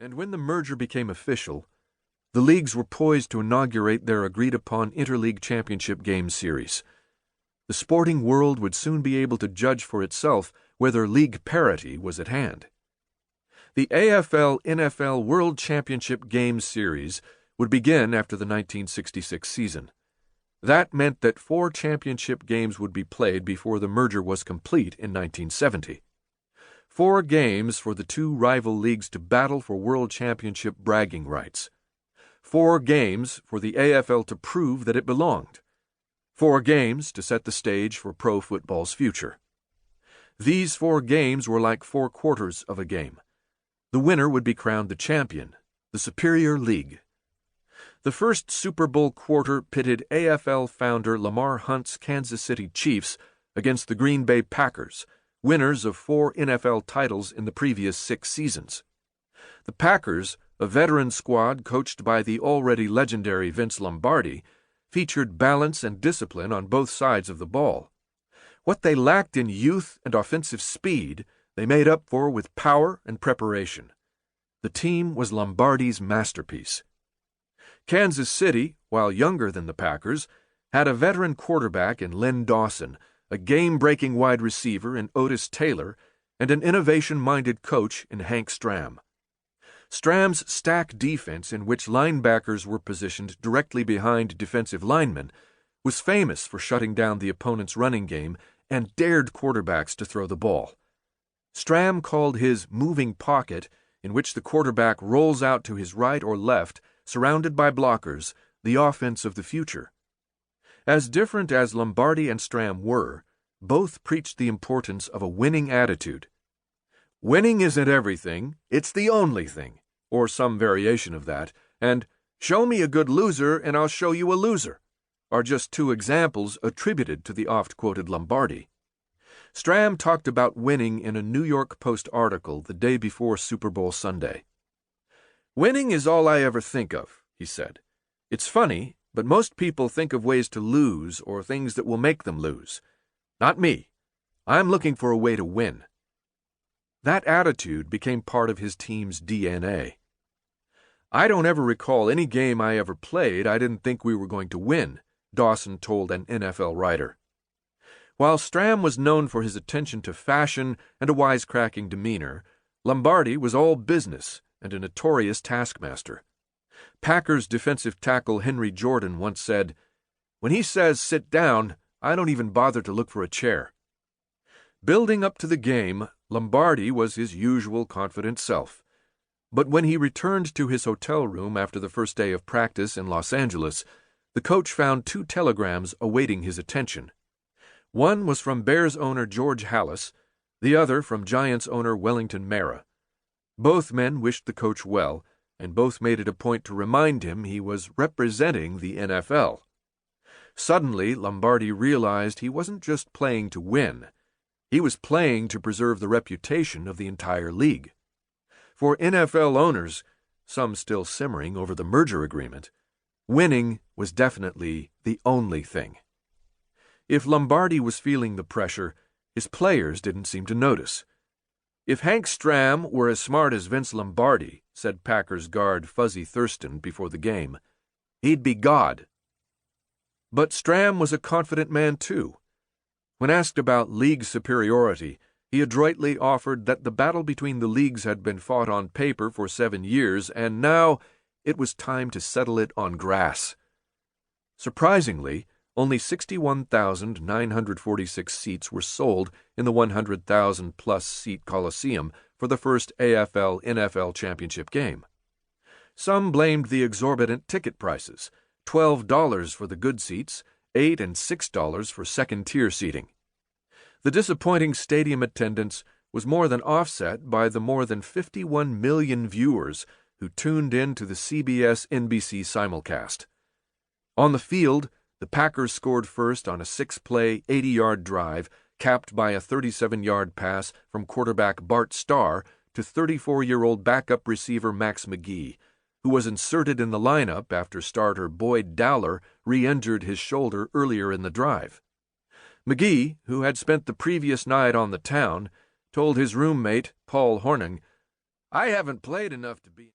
And when the merger became official, the leagues were poised to inaugurate their agreed-upon interleague championship game series. The sporting world would soon be able to judge for itself whether league parity was at hand. The AFL-NFL World Championship Game Series would begin after the 1966 season. That meant that 4 championship games would be played before the merger was complete in 1970. 4 games for the 2 rival leagues to battle for World Championship bragging rights. 4 games for the AFL to prove that it belonged. 4 games to set the stage for pro football's future. These 4 games were like 4 quarters of a game. The winner would be crowned the champion, the superior league. The first Super Bowl quarter pitted AFL founder Lamar Hunt's Kansas City Chiefs against the Green Bay Packers, winners of 4 NFL titles in the previous 6 seasons. The Packers, a veteran squad coached by the already legendary Vince Lombardi, featured balance and discipline on both sides of the ball. What they lacked in youth and offensive speed, they made up for with power and preparation. The team was Lombardi's masterpiece. Kansas City, while younger than the Packers, had a veteran quarterback in Len Dawson, a game-breaking wide receiver in Otis Taylor, and an innovation-minded coach in Hank Stram. Stram's stack defense, in which linebackers were positioned directly behind defensive linemen, was famous for shutting down the opponent's running game and dared quarterbacks to throw the ball. Stram called his moving pocket, in which the quarterback rolls out to his right or left, surrounded by blockers, the offense of the future. As different as Lombardi and Stram were, both preached the importance of a winning attitude. Winning isn't everything, it's the only thing, or some variation of that, and show me a good loser and I'll show you a loser, are just 2 examples attributed to the oft-quoted Lombardi. Stram talked about winning in a New York Post article the day before Super Bowl Sunday. "Winning is all I ever think of," he said. "It's funny, but most people think of ways to lose or things that will make them lose. Not me. I'm looking for a way to win." That attitude became part of his team's DNA. "I don't ever recall any game I ever played I didn't think we were going to win," Dawson told an NFL writer. While Stram was known for his attention to fashion and a wisecracking demeanor, Lombardi was all business and a notorious taskmaster. Packers defensive tackle Henry Jordan once said, "When he says sit down, I don't even bother to look for a chair." Building up to the game, Lombardi was his usual confident self. But when he returned to his hotel room after the first day of practice in Los Angeles, the coach found 2 telegrams awaiting his attention. One was from Bears owner George Halas, the other from Giants owner Wellington Mara. Both men wished the coach well, and both made it a point to remind him he was representing the NFL. Suddenly, Lombardi realized he wasn't just playing to win. He was playing to preserve the reputation of the entire league. For NFL owners, some still simmering over the merger agreement, winning was definitely the only thing. If Lombardi was feeling the pressure, his players didn't seem to notice. "If Hank Stram were as smart as Vince Lombardi," said Packers guard Fuzzy Thurston before the game, "he'd be God." But Stram was a confident man too. When asked about league superiority, he adroitly offered that the battle between the leagues had been fought on paper for 7 years, and now it was time to settle it on grass. Surprisingly, only 61,946 seats were sold in the 100,000-plus seat Coliseum for the first AFL-NFL championship game. Some blamed the exorbitant ticket prices, $12 for the good seats, $8 and $6 for second-tier seating. The disappointing stadium attendance was more than offset by the more than 51 million viewers who tuned in to the CBS-NBC simulcast. On the field, the Packers scored first on a 6-play, 80-yard drive, capped by a 37-yard pass from quarterback Bart Starr to 34-year-old backup receiver Max McGee, who was inserted in the lineup after starter Boyd Dowler re-injured his shoulder earlier in the drive. McGee, who had spent the previous night on the town, told his roommate, Paul Hornung, "I haven't played enough to be..."